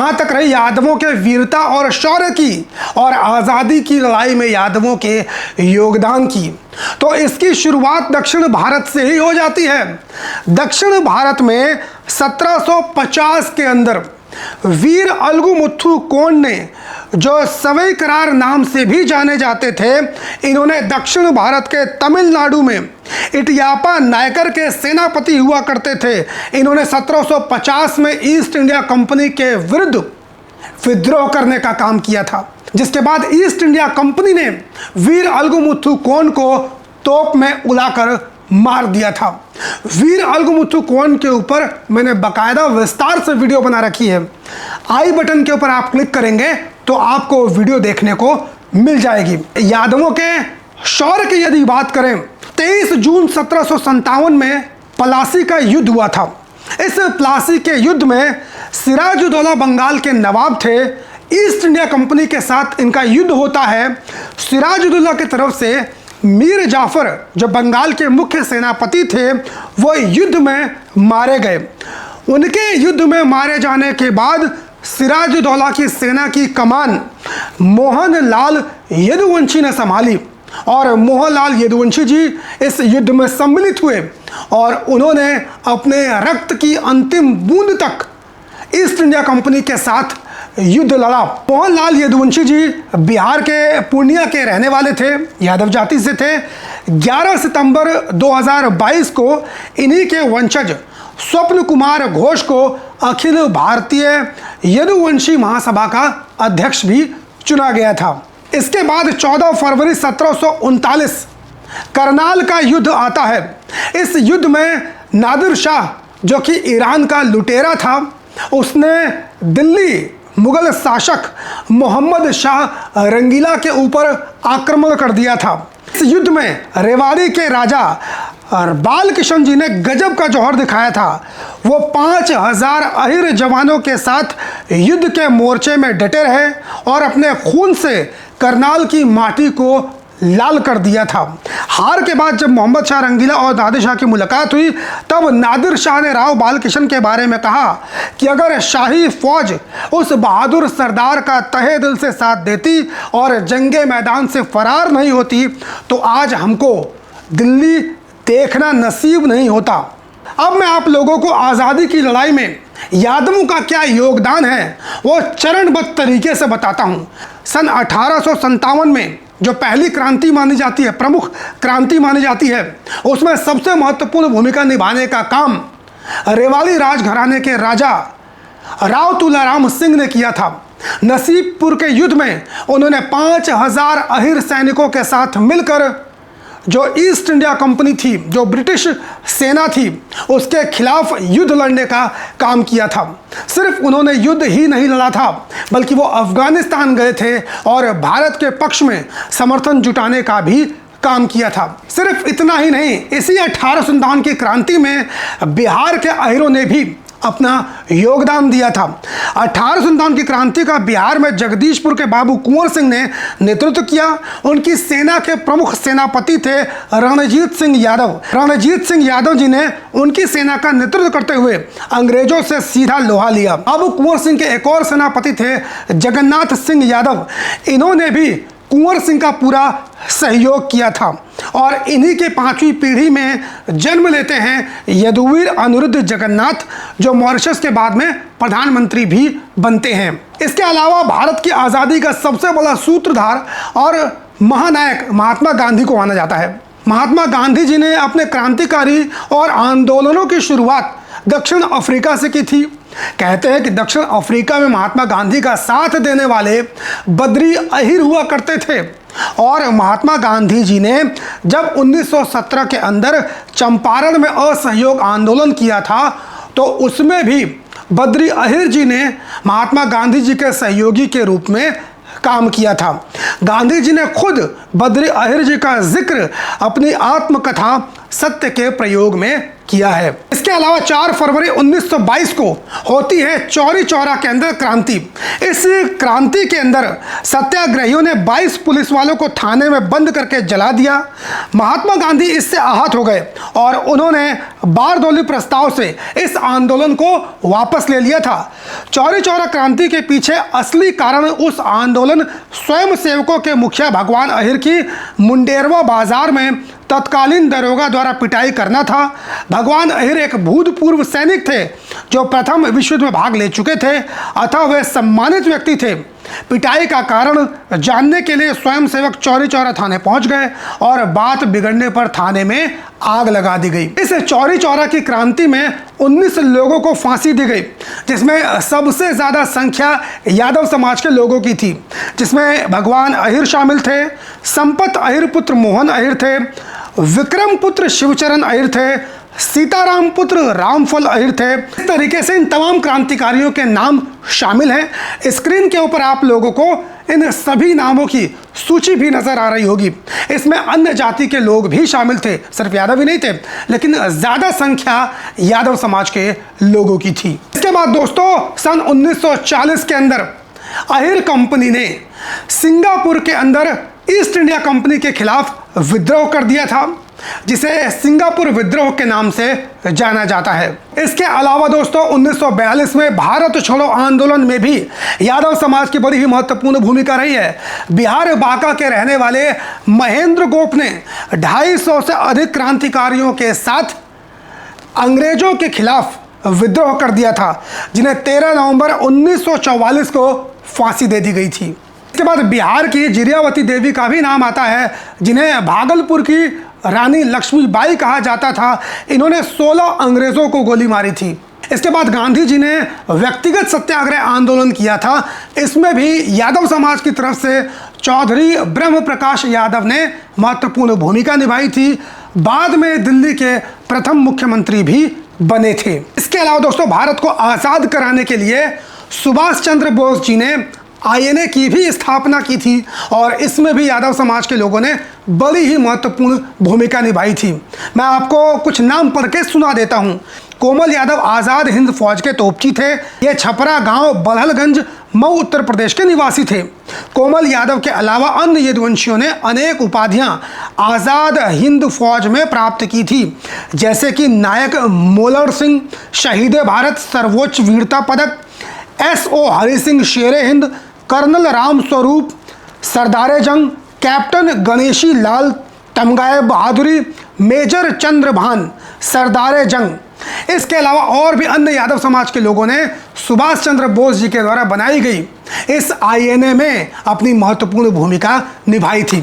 जहां तक रही यादवों के वीरता और शौर्य की और आज़ादी की लड़ाई में यादवों के योगदान की, तो इसकी शुरुआत दक्षिण भारत से ही हो जाती है। दक्षिण भारत में 1750 के अंदर वीर अलगुमुथु कोंड ने, जो सवई करार नाम से भी जाने जाते थे, इन्होंने दक्षिण भारत के तमिलनाडु में इटियापा नायकर के सेनापति हुआ करते थे। इन्होंने 1750 में ईस्ट इंडिया कंपनी के विरुद्ध विद्रोह करने का काम किया था, जिसके बाद ईस्ट इंडिया कंपनी ने वीर अलगुमुथु कोंड को तोप में उड़ाकर मार दिया था। वीर अलगुमुथु कोंड के ऊपर मैंने बाकायदा विस्तार से वीडियो बना रखी है। आई बटन के ऊपर आप क्लिक करेंगे तो आपको वीडियो देखने को मिल जाएगी। यादवों के शौर्य की यदि बात करें, 23 जून 1757 में प्लासी का युद्ध हुआ था। इस प्लासी के युद्ध में सिराजुद्दौला बंगाल के नवाब थे। ईस्ट इंडिया कंपनी के साथ इनका युद्ध होता है। सिराजुद्दौला की तरफ से मीर जाफर, जो बंगाल के मुख्य सेनापति थे, वो युद्ध में मारे गए। उनके युद्ध में मारे जाने के बाद सिराजुद्दौला की सेना की कमान मोहनलाल यदुवंशी ने संभाली और मोहनलाल यदुवंशी जी इस युद्ध में सम्मिलित हुए और उन्होंने अपने रक्त की अंतिम बूंद तक ईस्ट इंडिया कंपनी के साथ युद्ध लड़ा। मोहनलाल यदुवंशी जी बिहार के पूर्णिया के रहने वाले थे, यादव जाति से थे। 11 सितंबर 2022 को इन्हीं के वंशज स्वप्न कुमार घोष को अखिल भारतीय यदुवंशी महासभा का अध्यक्ष भी चुना गया था। इसके बाद 14 फरवरी 1739 करनाल का युद्ध आता है। इस युद्ध में नादिर शाह, जो कि ईरान का लुटेरा था, उसने दिल्ली मुगल शासक मोहम्मद शाह रंगीला के ऊपर आक्रमण कर दिया था। इस युद्ध में रेवाड़ी के राजा और बाल किशन जी ने गजब का जौहर दिखाया था। वो 5000 अहिर जवानों के साथ युद्ध के मोर्चे में डटे रहे और अपने खून से करनाल की माटी को लाल कर दिया था। हार के बाद जब मोहम्मद शाह रंगीला और नादिर शाह की मुलाकात हुई, तब नादिर शाह ने राव बाल किशन के बारे में कहा कि अगर शाही फौज उस बहादुर सरदार का तहे दिल से साथ देती और जंगे मैदान से फरार नहीं होती, तो आज हमको दिल्ली देखना नसीब नहीं होता। अब मैं आप लोगों को आज़ादी की लड़ाई में यादवों का क्या योगदान है वो चरणबद्ध तरीके से बताता हूँ। सन 1857 में जो पहली क्रांति मानी जाती है, प्रमुख क्रांति मानी जाती है, उसमें सबसे महत्वपूर्ण भूमिका निभाने का काम रेवाड़ी राजघराने के राजा राव तुलाराम सिंह ने किया था। नसीबपुर के युद्ध में उन्होंने 5000 अहिर सैनिकों के साथ मिलकर जो ईस्ट इंडिया कंपनी थी, जो ब्रिटिश सेना थी, उसके खिलाफ युद्ध लड़ने का काम किया था। सिर्फ उन्होंने युद्ध ही नहीं लड़ा था, बल्कि वो अफगानिस्तान गए थे और भारत के पक्ष में समर्थन जुटाने का भी काम किया था। सिर्फ इतना ही नहीं, इसी 1857 की क्रांति में बिहार के अहिरों ने भी अपना योगदान दिया था। 1857 की क्रांति का बिहार में जगदीशपुर के बाबू कुंवर सिंह ने नेतृत्व किया। उनकी सेना के प्रमुख सेनापति थे रणजीत सिंह यादव। रणजीत सिंह यादव जी ने उनकी सेना का नेतृत्व करते हुए अंग्रेजों से सीधा लोहा लिया। बाबू कुंवर सिंह के एक और सेनापति थे जगन्नाथ सिंह यादव। इन्होंने भी कुंवर सिंह का पूरा सहयोग किया था और इन्हीं के 5वीं पीढ़ी में जन्म लेते हैं यदुवीर अनिरुद्ध जगन्नाथ, जो मॉरिशस के बाद में प्रधानमंत्री भी बनते हैं। इसके अलावा भारत की आज़ादी का सबसे बड़ा सूत्रधार और महानायक महात्मा गांधी को माना जाता है। महात्मा गांधी जी ने अपने क्रांतिकारी और आंदोलनों की शुरुआत दक्षिण अफ्रीका से की थी। कहते हैं कि दक्षिण अफ्रीका में महात्मा गांधी का साथ देने वाले बद्री अहिर हुआ करते थे और महात्मा गांधी जी ने जब 1917 के अंदर चंपारण में असहयोग आंदोलन किया था, तो उसमें भी बद्री अहिर जी ने महात्मा गांधी जी के सहयोगी के रूप में काम किया था। गांधी जी ने खुद बद्री अहिर जी का जिक्र अपनी आत्मकथा सत्य के प्रयोग में किया है। इसके अलावा 4 फरवरी 1922 को होती है चौरी चौरा के अंदर क्रांति। इस क्रांति के अंदर सत्याग्रहियों ने 22 पुलिस वालों को थाने में बंद करके जला दिया। महात्मा गांधी इससे आहत हो गए और उन्होंने बारदौली प्रस्ताव से इस आंदोलन को वापस ले लिया था। चौरी चौरा क्रांति के पीछे असली कारण उस आंदोलन स्वयं सेवकों के मुखिया भगवान अहिर की मुंडेरवा बाजार में तत्कालीन दरोगा द्वारा पिटाई करना था। भगवान अहिर एक भूतपूर्व सैनिक थे जो प्रथम विश्व युद्ध में भाग ले चुके थे, अतः वे सम्मानित व्यक्ति थे। पिटाई का कारण जानने के लिए स्वयंसेवक चौरी चौरा थाने पहुंच गए और बात बिगड़ने पर थाने में आग लगा दी गई। इस चौरी चौरा की क्रांति में 19 लोगों को फांसी दी गई, जिसमें सबसे ज्यादा संख्या यादव समाज के लोगों की थी, जिसमें भगवान अहिर शामिल थे, संपत अहिर पुत्र मोहन अहिर थे, विक्रम पुत्र शिवचरण अहिर थे, सीताराम पुत्र रामफल अहिर थे। इस तरीके से इन तमाम क्रांतिकारियों के नाम शामिल हैं। स्क्रीन के ऊपर आप लोगों को इन सभी नामों की सूची भी नजर आ रही होगी। इसमें अन्य जाति के लोग भी शामिल थे, सिर्फ यादव ही नहीं थे, लेकिन ज्यादा संख्या यादव समाज के लोगों की थी। इसके बाद दोस्तों सन 1940 के अंदर अहिर कंपनी ने सिंगापुर के अंदर ईस्ट इंडिया कंपनी के खिलाफ विद्रोह कर दिया था, जिसे सिंगापुर विद्रोह के नाम से जाना जाता है। इसके अलावा दोस्तों 1942 में भारत छोड़ो आंदोलन में भी यादव समाज की बड़ी ही महत्वपूर्ण भूमिका रही है। बिहार बांका के रहने वाले महेंद्र गोप ने 250 से अधिक क्रांतिकारियों के साथ अंग्रेजों के खिलाफ विद्रोह कर दिया था, जिन्हें 13 नवंबर 1944 को फांसी दे दी गई थी। इसके बाद बिहार की जिरियावती देवी का भी नाम आता है, जिन्हें भागलपुर की रानी लक्ष्मीबाई कहा जाता था। इन्होंने 16 अंग्रेजों को गोली मारी थी। इसके बाद गांधी जी ने व्यक्तिगत सत्याग्रह आंदोलन किया था। इसमें भी यादव समाज की तरफ से चौधरी ब्रह्म प्रकाश यादव ने महत्वपूर्ण भूमिका निभाई थी। बाद में दिल्ली के प्रथम मुख्यमंत्री भी बने थे। इसके अलावा दोस्तों भारत को आज़ाद कराने के लिए सुभाष चंद्र बोस जी ने आईएनए की भी स्थापना की थी और इसमें भी यादव समाज के लोगों ने बड़ी ही महत्वपूर्ण भूमिका निभाई थी। मैं आपको कुछ नाम पढ़ के सुना देता हूँ। कोमल यादव आज़ाद हिंद फौज के तोपची थे। ये छपरा गांव बड़हलगंज मऊ उत्तर प्रदेश के निवासी थे। कोमल यादव के अलावा अन्य यदुवंशियों ने अनेक उपाधियां आज़ाद हिंद फौज में प्राप्त की थी, जैसे कि नायक मोलर सिंह, शहीद भारत सर्वोच्च वीरता पदक, SO हरि सिंह शेरे हिंद, कर्नल राम स्वरूप, सरदार जंग, कैप्टन गणेशी लाल तमगाए बहादुरी, मेजर चंद्रभान, सरदार जंग। इसके अलावा और भी अन्य यादव समाज के लोगों ने सुभाष चंद्र बोस जी के द्वारा बनाई गई इस आईएनए में अपनी महत्वपूर्ण भूमिका निभाई थी।